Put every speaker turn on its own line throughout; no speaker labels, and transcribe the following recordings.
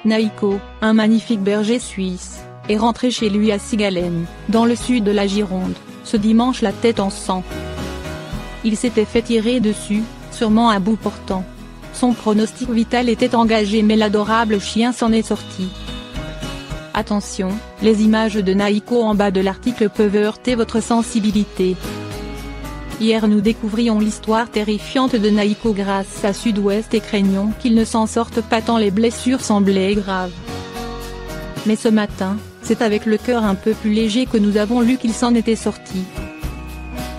Naïko, un magnifique berger suisse, est rentré chez lui à Sigalen, dans le sud de la Gironde, ce dimanche la tête en sang. Il s'était fait tirer dessus, sûrement à bout portant. Son pronostic vital était engagé mais l'adorable chien s'en est sorti. Attention, les images de Naïko en bas de l'article peuvent heurter votre sensibilité. Hier nous découvrions l'histoire terrifiante de Naïko grâce à Sud-Ouest et craignons qu'il ne s'en sorte pas tant les blessures semblaient graves. Mais ce matin, c'est avec le cœur un peu plus léger que nous avons lu qu'il s'en était sorti.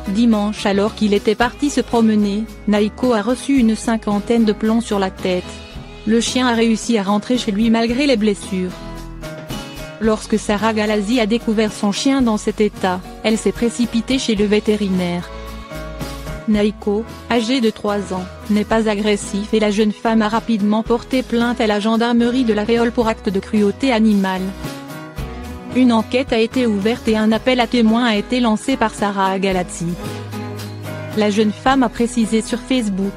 Dimanche alors qu'il était parti se promener, Naïko a reçu une cinquantaine de plombs sur la tête. Le chien a réussi à rentrer chez lui malgré les blessures. Lorsque Sarah Galazi a découvert son chien dans cet état, elle s'est précipitée chez le vétérinaire. Naïko, âgé de 3 ans, n'est pas agressif et la jeune femme a rapidement porté plainte à la gendarmerie de La Réole pour acte de cruauté animale. Une enquête a été ouverte et un appel à témoins a été lancé par Sarah Galazi. La jeune femme a précisé sur Facebook: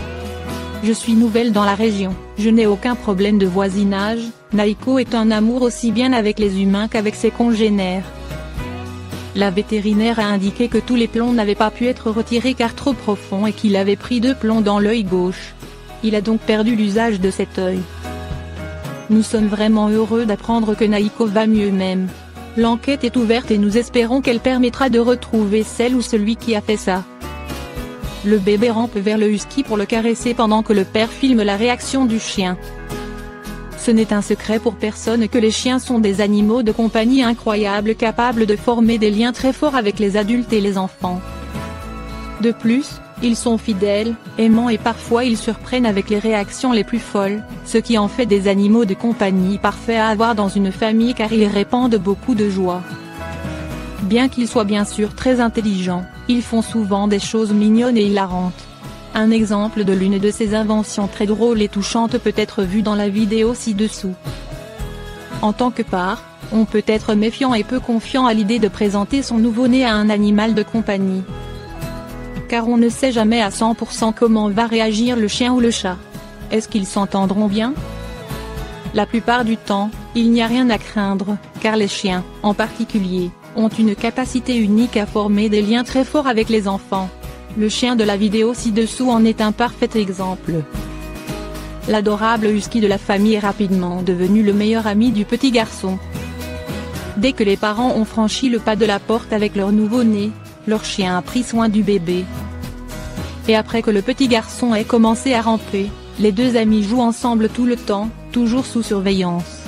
« Je suis nouvelle dans la région, je n'ai aucun problème de voisinage, Naïko est un amour aussi bien avec les humains qu'avec ses congénères. » La vétérinaire a indiqué que tous les plombs n'avaient pas pu être retirés car trop profonds et qu'il avait pris 2 plombs dans l'œil gauche. Il a donc perdu l'usage de cet œil. Nous sommes vraiment heureux d'apprendre que Naïko va mieux même. L'enquête est ouverte et nous espérons qu'elle permettra de retrouver celle ou celui qui a fait ça. Le bébé rampe vers le husky pour le caresser pendant que le père filme la réaction du chien. Ce n'est un secret pour personne que les chiens sont des animaux de compagnie incroyables capables de former des liens très forts avec les adultes et les enfants. De plus, ils sont fidèles, aimants et parfois ils surprennent avec les réactions les plus folles, ce qui en fait des animaux de compagnie parfaits à avoir dans une famille car ils répandent beaucoup de joie. Bien qu'ils soient bien sûr très intelligents, ils font souvent des choses mignonnes et hilarantes. Un exemple de l'une de ces inventions très drôles et touchantes peut être vu dans la vidéo ci-dessous. En tant que parent, on peut être méfiant et peu confiant à l'idée de présenter son nouveau-né à un animal de compagnie. Car on ne sait jamais à 100% comment va réagir le chien ou le chat. Est-ce qu'ils s'entendront bien? La plupart du temps, il n'y a rien à craindre, car les chiens, en particulier, ont une capacité unique à former des liens très forts avec les enfants. Le chien de la vidéo ci-dessous en est un parfait exemple. L'adorable husky de la famille est rapidement devenu le meilleur ami du petit garçon. Dès que les parents ont franchi le pas de la porte avec leur nouveau-né, leur chien a pris soin du bébé. Et après que le petit garçon ait commencé à ramper, les deux amis jouent ensemble tout le temps, toujours sous surveillance.